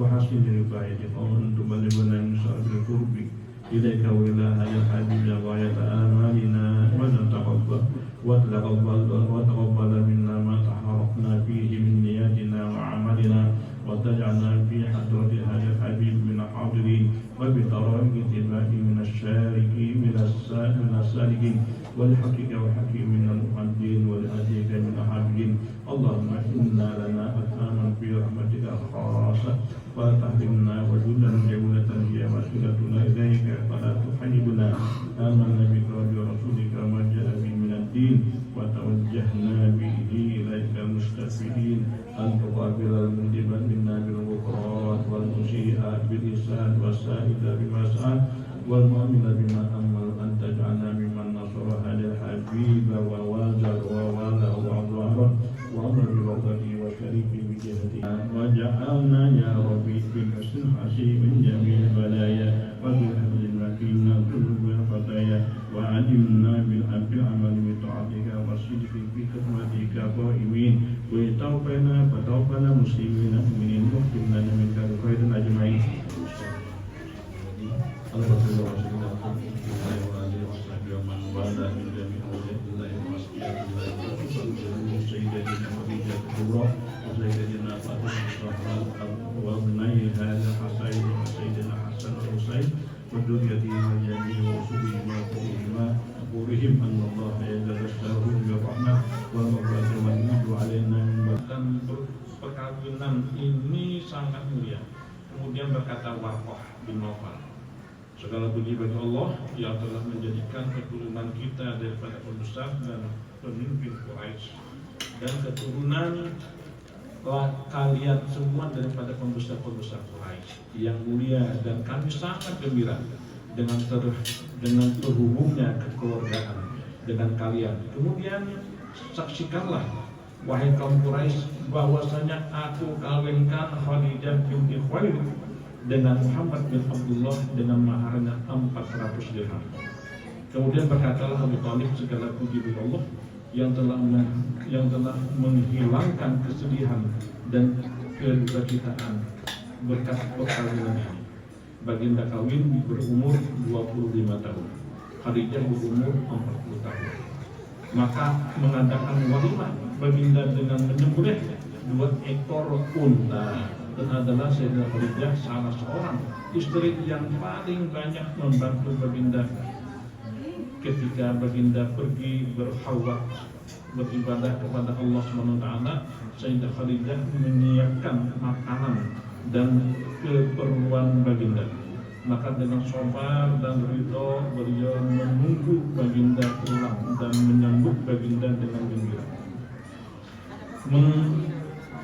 وحسن رفاعتك وأن تبلغنا من شرف القرب إليك وإلى هذا الحبيب غاية آمالنا وتقبل منا ما تحرقنا فيه من نياتنا وعملنا وتجعلنا في حضرة هذا الحبيب من الحاضرين وبطرائق اتباعه من الشاركين من السالكين ولحقك وحكيم من المؤدين ولهديك من الحابين اللهم إنا لنا أثاما في رحمتك الخاصة فلا تحرمنا وجودا جولة هي وسيلتنا إليك فلا تحجبنا آمنا بك وبرسولك وما جاء به من الدين وتوجهنا به إليك مستفيدين أن تقابل المذنب منا بالغفران والمسيء بالإحسان والسائل بما سأل والمؤمن بما أمل أن تجعلنا ممن نصر هذا الحبيب ووازر ووالاه وأظهره وأمر بوقته وشريك بجهته وجعلنا يا ربي بحسن حسيب جميع البلايا وبالحمد المكين نذل بالخطايا وعلمنا بالعمل بطاعتك والصدق في خدمتك قائمين وتوفنا مسلمين مؤمنين واغفر لنا منك بخير أجمعين. Perkawinan ini sangat mulia. Kemudian berkata Warqah bin Nawfal, segala puji bagi Allah yang telah menjadikan keturunan kita daripada pembesar dan pemimpin Quraisy dan keturunan kalian semua daripada pembesar-pembesar Quraisy yang mulia, dan kami sangat gembira dengan terhubungnya kekeluargaan dengan kalian. Kemudian saksikanlah wahai kaum Quraisy bahwasanya aku kawinkan Khadijah binti Khuwailid dengan Muhammad bin Abdullah dengan maharnya 400 dirham. Kemudian berkatalah Abu Thalib, segala puji bagi Allah yang telah menghilangkan kesedihan dan kedukacitaan berkat perkawinan ini. Baginda kawin berumur 25 tahun, Khadijah berumur 40 tahun. Maka mengadakan walimah baginda dengan menyembelih 2 ekor unta, dan adalah Sayyidah Khadijah salah seorang istri yang paling banyak membantu baginda ketika baginda pergi berkhawat beribadah kepada Allah SWT. Sayyidah Khadijah menyiapkan makanan dan keperluan baginda. Maka dengan sabar dan ridho beliau menunggu baginda pulang dan menyambut baginda dengan gembira,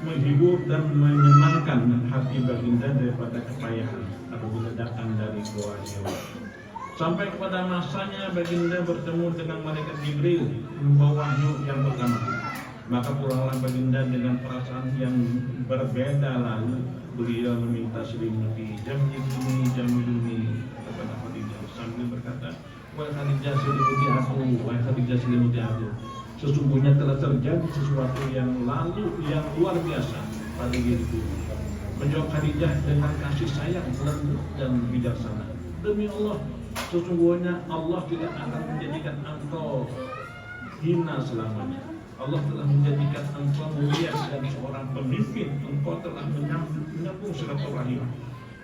menghibur dan menyenangkan hati baginda daripada kepayahan apabila datang dari Goa Hira. Sampai kepada masanya baginda bertemu dengan malaikat Jibril membawa wahyu yang pertama. Maka pulanglah baginda dengan perasaan yang berbeda. Lalu beliau meminta selimuti jamiluni kepada Khadijah sambil berkata, wahai Khadijah selimuti aku, wahai Khadijah selimuti aku. Sesungguhnya telah terjadi sesuatu yang luar biasa pada diriku. Menjawab Khadijah dengan kasih sayang lembut dan bijaksana, demi Allah, sesungguhnya Allah tidak akan menjadikan engkau hina selamanya. Allah telah menjadikan engkau mulia dan seorang pemimpin. Engkau telah menyambung silaturahim.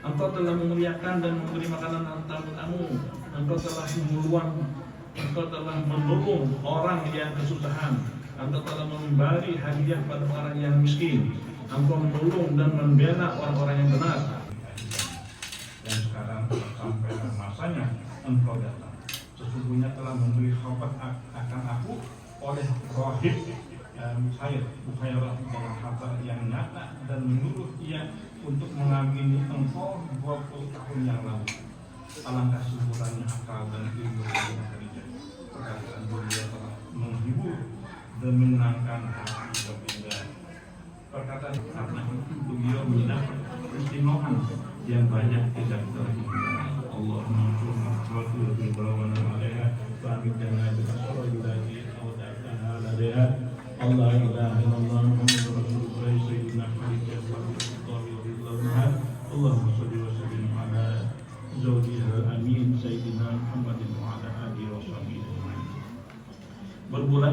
Engkau telah memuliakan dan memberi makanan tamu-tamu. Engkau telah menolong orang yang kesusahan. Engkau telah memberi hadiah pada orang yang miskin. Engkau menolong dan membela orang-orang yang benar. Dan sekarang sampai masanya engkau datang. Sesungguhnya telah memberi khabar akan aku oleh Rahib Bukhairah dengan khabar yang nyata dan menyuruh ia untuk mengawini engkau 20 tahun yang lalu. Alangkah syukurannya akal dan ilmu dari Khadijah. Perkataan beliau telah menghibur dan menyenangkan hati baginda. Perkataan karena itu beliau mendapat keistimewaan yang banyak tidak terhingga. Allahumma sholli wa sallim alaiha wa amidna bi asrarillati awda'na alaiha. Allah ilaha illallah Muhammadur Rasulullah sayyidina Khadijah radhiyallahu anha.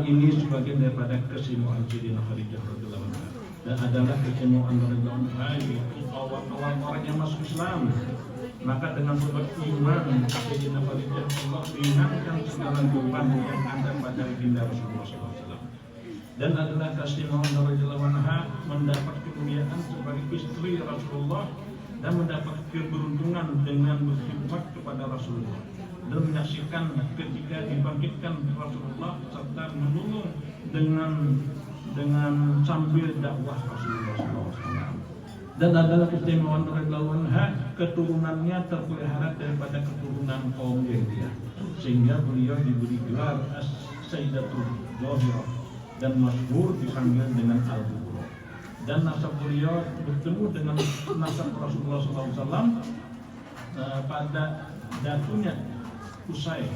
ini sebagian daripada kesimpulan Sayyidina Khadijah radhiyallahu anha dan adalah kesimpulan radhiyallahu anha yaitu awal-awal orang yang masuk Islam. Maka dengan beriman Sayyidina Khadijah Allah ringankan segala beban yang ada pada baginda Rasulullah SAW. Dan adalah kesimpulan radhiyallahu anha mendapat kemuliaan sebagai istri Rasulullah dan mendapat keberuntungan dengan berkhidmat kepada Rasulullah dan menyaksikan ketika dibangkitkan Rasulullah serta menolong dengan sambil dakwah Rasulullah SAW. Dan adalah keistimewaan radhiyallahu anha keturunannya terpelihara daripada keturunan kaum Yahudi sehingga beliau diberi gelar As-Sayyidatul Zahirah dan masyhur dipanggil dengan Al-Kubra. Dan nasab beliau bertemu dengan nasab Rasulullah SAW pada datunya Qusay,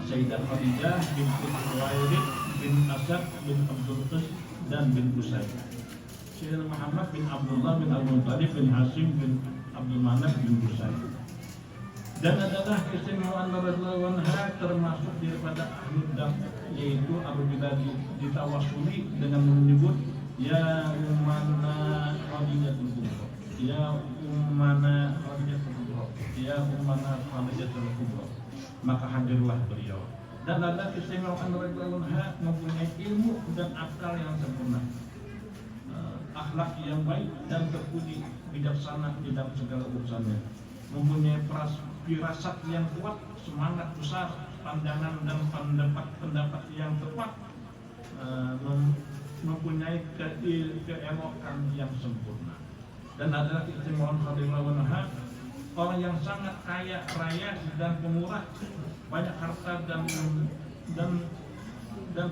Sayyidah Khadijah binti Khuwailid bin Asad bin Abdul Qais dan bin Qusay. Sayyidina Muhammad bin Abdullah bin Abdul Muttalib bin Hashim bin Abdul Manaf bin Qusay. Dan adalah keistimewaan radhiyallahu anha termasuk daripada ahlul dar, yaitu apabila ditawasuli dengan menyebut ya ummana Khadijatul Kubra, ya ummana Khadijatul Kubra, ya ummana Khadijatul Kubra, maka hadirlah beliau. Dan ada keistimewaan radhiyallahu anha mempunyai ilmu dan akal yang sempurna, akhlak yang baik dan terpuji, bijaksana di dalam segala urusannya, mempunyai firasat yang kuat, semangat besar, pandangan dan pendapat yang tepat, mempunyai keelokan yang sempurna. Dan adalah keistimewaan radhiyallahu anha orang yang sangat kaya raya dan pemurah, banyak harta dan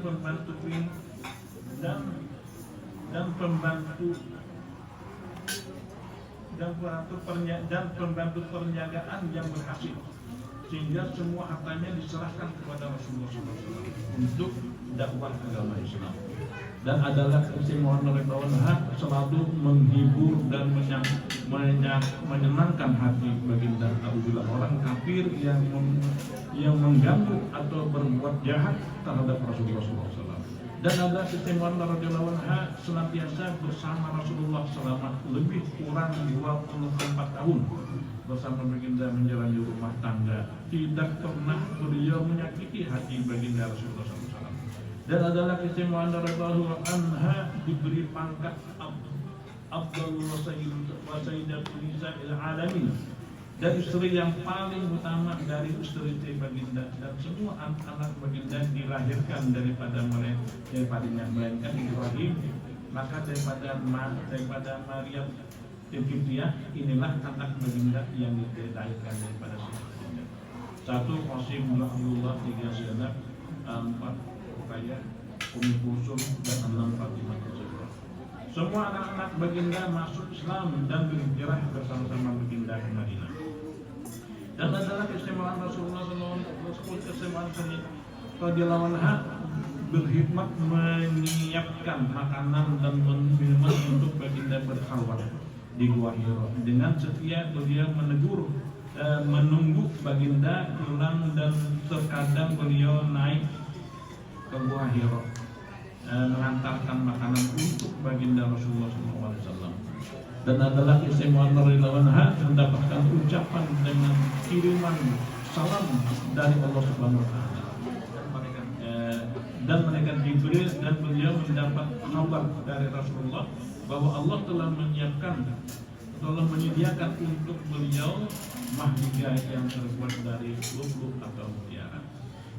pembantu dan pembantu perniagaan yang berhasil, sehingga semua hartanya diserahkan kepada Rasulullah SAW untuk dakwah agama Islam. Dan adalah keistimewaan radhiyallahu anha selalu menghibur dan menyenangkan hati baginda apabila orang kafir yang mengganggu atau berbuat jahat terhadap Rasulullah SAW. Dan ada keistimewaan radhiyallahu anha senantiasa bersama Rasulullah selama lebih kurang 24 tahun bersama baginda menjalani rumah tangga. Tidak pernah beliau menyakiti hati baginda Rasulullah SAW. Dan adalah keistimewaan radhiyallahu anha diberi pangkat Abdul Sayyidatul Nisa'il Alamin, dan istri yang paling utama dari istri baginda, dan semua anak baginda dilahirkan daripadanya melainkan Ibrahim. Maka daripada Maryam Ibtiah inilah anak baginda yang dilahirkan daripada baginda. 1 Qasim bin Abdullah, 3 Zainab, 4 Ruqayyah, Ummu Kulsum, dan 6 Fatimah Zahra. Semua anak-anak baginda masuk Islam dan berhijrah bersama-sama baginda ke Madinah. Dan adalah keistimewaan Rasulullah SAW, keistimewaan radhiyallahu anha berkhidmat menyiapkan makanan dan minuman untuk baginda berkhalwat di Gua Hira. Dengan setia beliau menunggu baginda pulang, dan terkadang beliau naik ke Gua Hira mengantarkan makanan untuk baginda Rasulullah SAW. Dan adalah keistimewaan radhiyallahu anha mendapatkan ucapan dengan kiriman salam dari Allah Subhanahu wa taala dan malaikat Jibril, dan beliau mendapat kabar dari Rasulullah bahwa Allah telah menyediakan untuk beliau mahligai yang terbuat dari lu'lu' atau mutiara.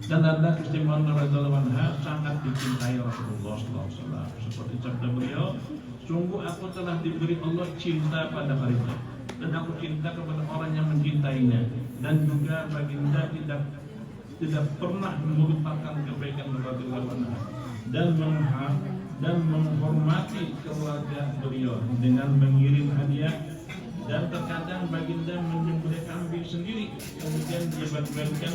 Dan ada keistimewaan radhiyallahu anha sangat dicintai Rasulullah SAW. Seperti sabda beliau, sungguh aku telah diberi Allah cinta pada baginda, dan aku cinta kepada orang yang mencintainya. Dan juga baginda tidak pernah melupakan kebaikan radhiyallahu anha dan menghormati keluarga beliau dengan mengirim hadiah. Dan terkadang baginda menyembelih kambing sendiri, kemudian dia bagi-bagikan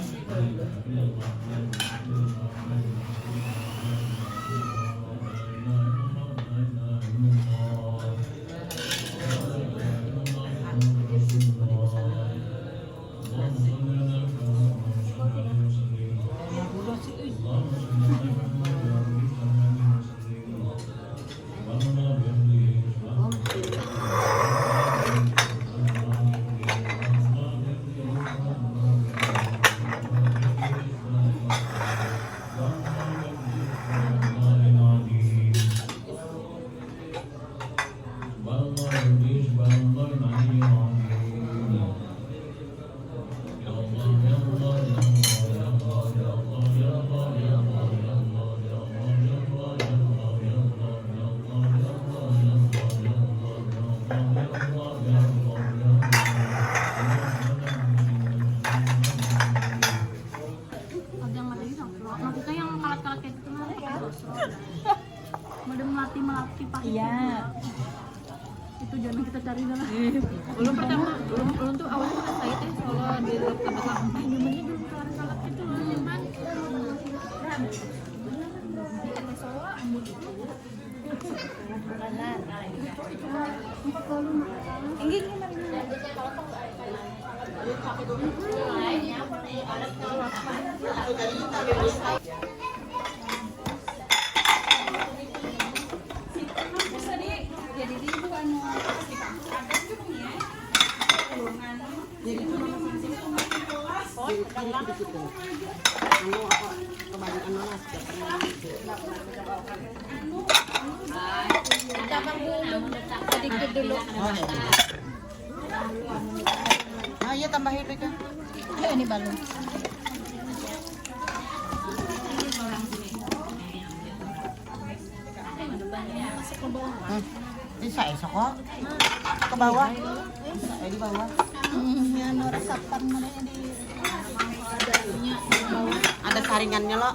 Maksudnya yang kalat-kalat kayak gitu mah melati pahit. Iya. Itu jangan kita cari sana. Belum pertama, belum tuh awalnya kan saya teh soalnya di tempat gimana dulu kalat-kalat gitu loh nyimpan. Sedikit dulu. Nah, iya tambahin mereka. Ayo ini balon. Bisa esok kok. Ke bawah. Di bawah. Ya resapan mana di Ada saringannya loh.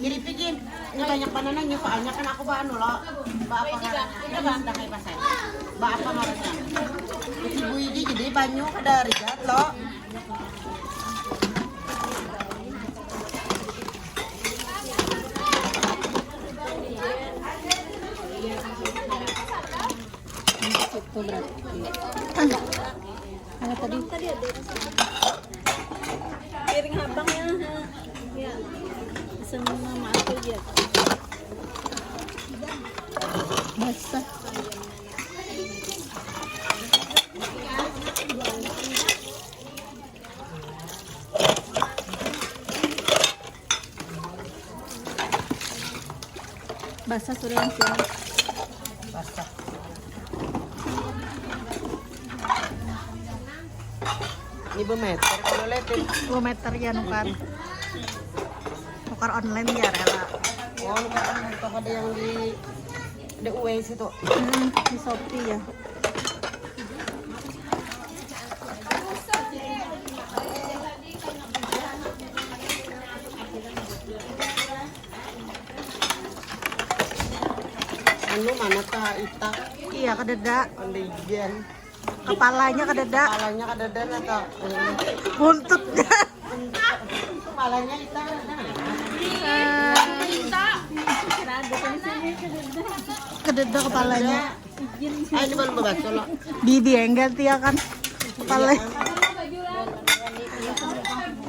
Kiri bikin. Ini banyak banananya soalnya kan aku bahan loh. Ba apa ini bahan dah kayak pasai. Ba apa harusnya? Ibu ini jadi banyak ada rigat loh. itu berarti. Ada tadi ada piring abang ya. Ya. Sama mama aku dia. Basah. Basah sudah yang sini. Basah. Ini meter kalau letin. 2 meter ya nukar. Nukar online ya rela. Oh, nukar online itu ada yang di UWS itu. Di Shopee ya. Anu mana ta ita? Iya kededa. Andigen. Kepalanya kededa. Kepalanya kadada atau Buntutnya. kepalanya ita. Kededa kepalanya. Ah, ini baru bakso loh. Bibi yang ganti ya kan kepala.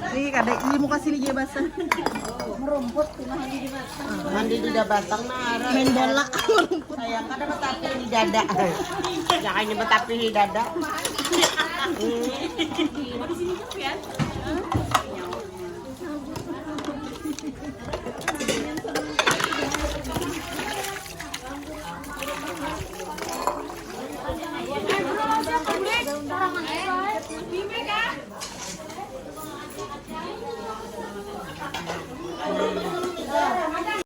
Nih kada i muka sini dia basah. Merumput Mandi di batang nah. main bola. Sayang kada betapi di dada. Jangan betapi di dada.